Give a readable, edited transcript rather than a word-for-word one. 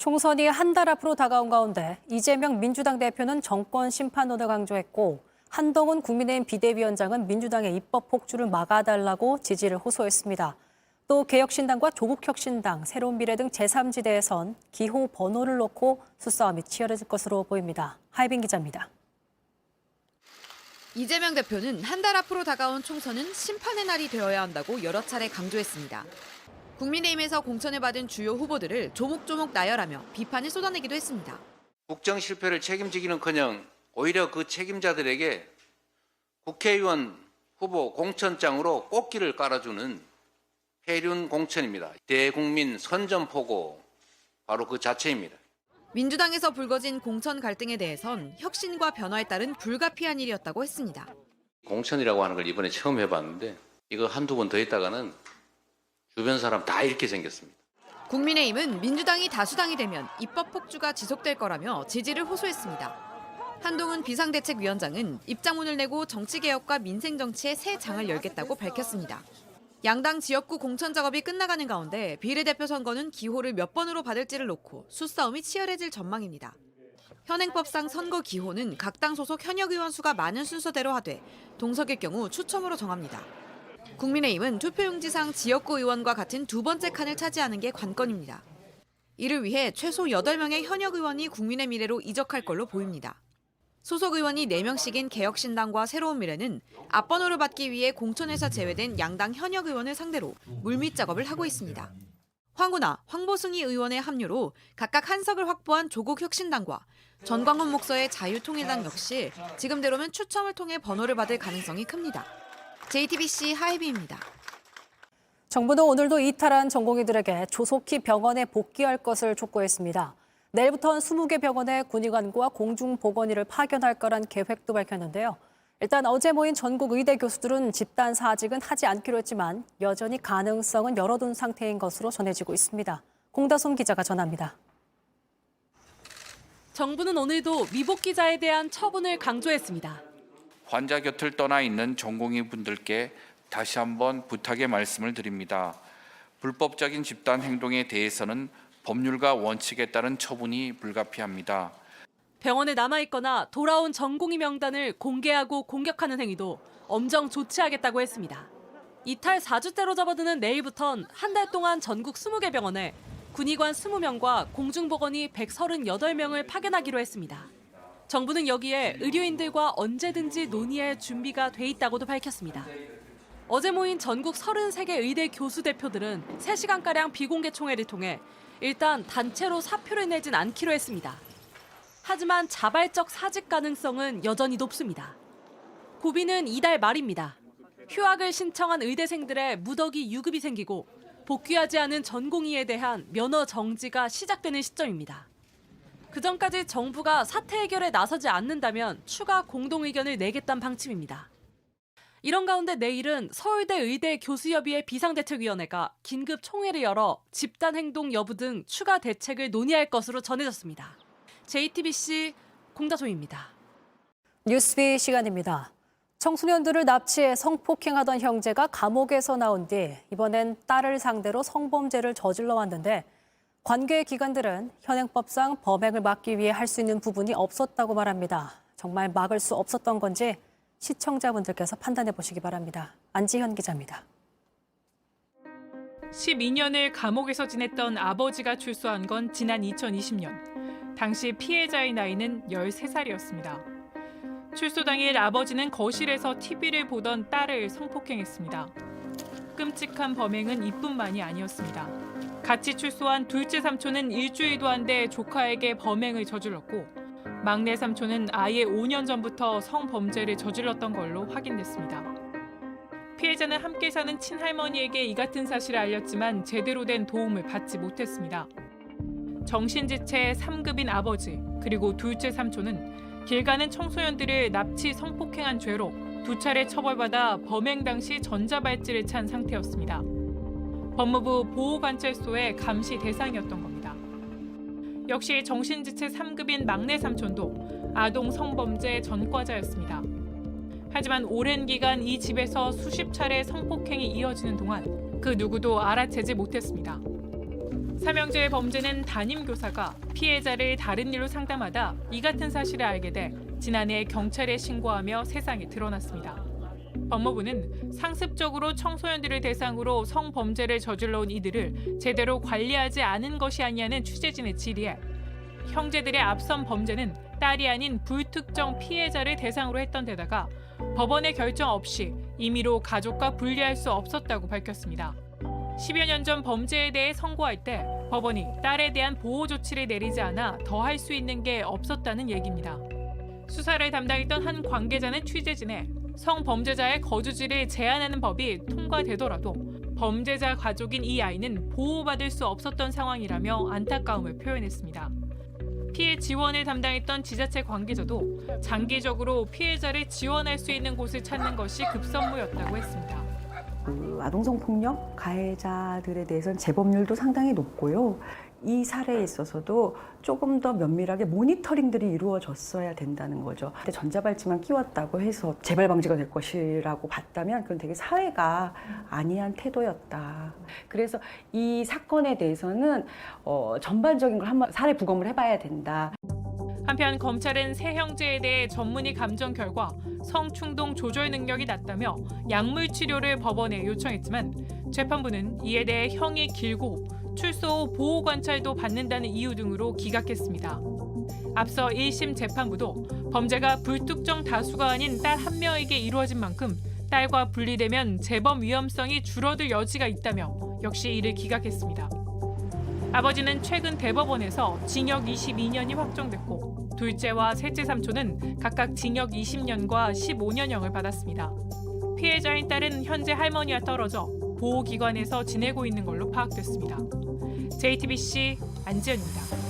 총선이 한 달 앞으로 다가온 가운데 이재명 민주당 대표는 정권 심판론을 강조했고 한동훈 국민의힘 비대위원장은 민주당의 입법 폭주를 막아달라고 지지를 호소했습니다. 또 개혁신당과 조국혁신당, 새로운미래 등 제3지대에선 기호 번호를 놓고 수싸움이 치열해질 것으로 보입니다. 하이빈 기자입니다. 이재명 대표는 한 달 앞으로 다가온 총선은 심판의 날이 되어야 한다고 여러 차례 강조했습니다. 국민의힘에서 공천을 받은 주요 후보들을 조목조목 나열하며 비판을 쏟아내기도 했습니다. 국정 실패를 책임지기는커녕 오히려 그 책임자들에게 국회의원 후보 공천장으로 꽃길을 깔아주는 폐륜 공천입니다. 대국민 선전포고 바로 그 자체입니다. 민주당에서 불거진 공천 갈등에 대해선 혁신과 변화에 따른 불가피한 일이었다고 했습니다. 공천이라고 하는 걸 이번에 처음 해봤는데 이거 한두 번 더 했다가는 주변 사람 다 이렇게 생겼습니다. 국민의힘은 민주당이 다수당이 되면 입법 폭주가 지속될 거라며 지지를 호소했습니다. 한동훈 비상대책위원장은 입장문을 내고 정치개혁과 민생정치의 새 장을 열겠다고 밝혔습니다. 양당 지역구 공천 작업이 끝나가는 가운데 비례대표 선거는 기호를 몇 번으로 받을지를 놓고 수싸움이 치열해질 전망입니다. 현행법상 선거 기호는 각 당 소속 현역 의원 수가 많은 순서대로 하되 동석일 경우 추첨으로 정합니다. 국민의힘은 투표용지상 지역구 의원과 같은 두 번째 칸을 차지하는 게 관건입니다. 이를 위해 최소 8명의 현역 의원이 국민의 미래로 이적할 걸로 보입니다. 소속 의원이 4명씩인 개혁신당과 새로운미래는 앞번호를 받기 위해 공천에서 제외된 양당 현역 의원을 상대로 물밑 작업을 하고 있습니다. 황운하, 황보승희 의원의 합류로 각각 한 석을 확보한 조국혁신당과 전광훈 목서의 자유통일당 역시 지금대로면 추첨을 통해 번호를 받을 가능성이 큽니다. JTBC 하이비입니다. 정부는 오늘도 이탈한 전공의들에게 조속히 병원에 복귀할 것을 촉구했습니다. 내일부터는 20개 병원에 군의관과 공중보건의를 파견할 거란 계획도 밝혔는데요. 일단 어제 모인 전국 의대 교수들은 집단 사직은 하지 않기로 했지만 여전히 가능성은 열어둔 상태인 것으로 전해지고 있습니다. 공다솜 기자가 전합니다. 정부는 오늘도 미복귀자에 대한 처분을 강조했습니다. 환자 곁을 떠나 있는 전공의분들께 다시 한번 부탁의 말씀을 드립니다. 불법적인 집단 행동에 대해서는 법률과 원칙에 따른 처분이 불가피합니다. 병원에 남아있거나 돌아온 전공의 명단을 공개하고 공격하는 행위도 엄정 조치하겠다고 했습니다. 이탈 4주째로 접어드는 내일부턴 한 달 동안 전국 20개 병원에 군의관 20명과 공중보건의 138명을 파견하기로 했습니다. 정부는 여기에 의료인들과 언제든지 논의할 준비가 돼 있다고도 밝혔습니다. 어제 모인 전국 33개 의대 교수 대표들은 3시간가량 비공개 총회를 통해 일단 단체로 사표를 내진 않기로 했습니다. 하지만 자발적 사직 가능성은 여전히 높습니다. 고비는 이달 말입니다. 휴학을 신청한 의대생들의 무더기 유급이 생기고 복귀하지 않은 전공의에 대한 면허 정지가 시작되는 시점입니다. 그전까지 정부가 사태 해결에 나서지 않는다면 추가 공동의견을 내겠다는 방침입니다. 이런 가운데 내일은 서울대 의대 교수협의회 비상대책위원회가 긴급 총회를 열어 집단행동 여부 등 추가 대책을 논의할 것으로 전해졌습니다. JTBC 공다솜입니다. 뉴스비 시간입니다. 청소년들을 납치해 성폭행하던 형제가 감옥에서 나온 뒤 이번엔 딸을 상대로 성범죄를 저질러 왔는데 관계 기관들은 현행법상 범행을 막기 위해 할 수 있는 부분이 없었다고 말합니다. 정말 막을 수 없었던 건지 시청자분들께서 판단해 보시기 바랍니다. 안지현 기자입니다. 12년을 감옥에서 지냈던 아버지가 출소한 건 지난 2020년. 당시 피해자의 나이는 13살이었습니다. 출소 당일 아버지는 거실에서 TV를 보던 딸을 성폭행했습니다. 끔찍한 범행은 이뿐만이 아니었습니다. 같이 출소한 둘째 삼촌은 일주일도 안 돼 조카에게 범행을 저질렀고 막내 삼촌은 아예 5년 전부터 성범죄를 저질렀던 걸로 확인됐습니다. 피해자는 함께 사는 친할머니에게 이 같은 사실을 알렸지만 제대로 된 도움을 받지 못했습니다. 정신지체 3급인 아버지 그리고 둘째 삼촌은 길 가는 청소년들을 납치 성폭행한 죄로 2차례 처벌받아 범행 당시 전자발찌를 찬 상태였습니다. 법무부 보호관찰소의 감시 대상이었던 겁니다. 역시 정신지체 3급인 막내 삼촌도 아동 성범죄 전과자였습니다. 하지만 오랜 기간 이 집에서 수십 차례 성폭행이 이어지는 동안 그 누구도 알아채지 못했습니다. 삼형제의 범죄는 담임 교사가 피해자를 다른 일로 상담하다 이 같은 사실을 알게 돼 지난해 경찰에 신고하며 세상에 드러났습니다. 법무부는 상습적으로 청소년들을 대상으로 성범죄를 저질러온 이들을 제대로 관리하지 않은 것이 아니냐는 취재진의 질의에 형제들의 앞선 범죄는 딸이 아닌 불특정 피해자를 대상으로 했던 데다가 법원의 결정 없이 임의로 가족과 분리할 수 없었다고 밝혔습니다. 10여 년 전 범죄에 대해 선고할 때 법원이 딸에 대한 보호 조치를 내리지 않아 더 할 수 있는 게 없었다는 얘기입니다. 수사를 담당했던 한 관계자는 취재진에 성범죄자의 거주지를 제한하는 법이 통과되더라도 범죄자 가족인 이 아이는 보호받을 수 없었던 상황이라며 안타까움을 표현했습니다. 피해 지원을 담당했던 지자체 관계자도 장기적으로 피해자를 지원할 수 있는 곳을 찾는 것이 급선무였다고 했습니다. 아동성폭력 가해자들에 대해서는 재범률도 상당히 높고요. 이 사례에 있어서도 조금 더 면밀하게 모니터링들이 이루어졌어야 된다는 거죠. 근데 전자발찌만 끼웠다고 해서 재발 방지가 될 것이라고 봤다면 그건 되게 사회가 안이한 태도였다. 그래서 이 사건에 대해서는 전반적인 걸 한번 사례 부검을 해봐야 된다. 한편 검찰은 세 형제에 대해 전문의 감정 결과 성충동 조절 능력이 낮다며 약물 치료를 법원에 요청했지만 재판부는 이에 대해 형이 길고 출소 후 보호 관찰도 받는다는 이유 등으로 기각했습니다. 앞서 1심 재판부도 범죄가 불특정 다수가 아닌 딸 한 명에게 이루어진 만큼 딸과 분리되면 재범 위험성이 줄어들 여지가 있다며 역시 이를 기각했습니다. 아버지는 최근 대법원에서 징역 22년이 확정됐고 둘째와 셋째 삼촌은 각각 징역 20년과 15년형을 받았습니다. 피해자인 딸은 현재 할머니와 떨어져 보호기관에서 지내고 있는 걸로 파악됐습니다. JTBC 안지연입니다.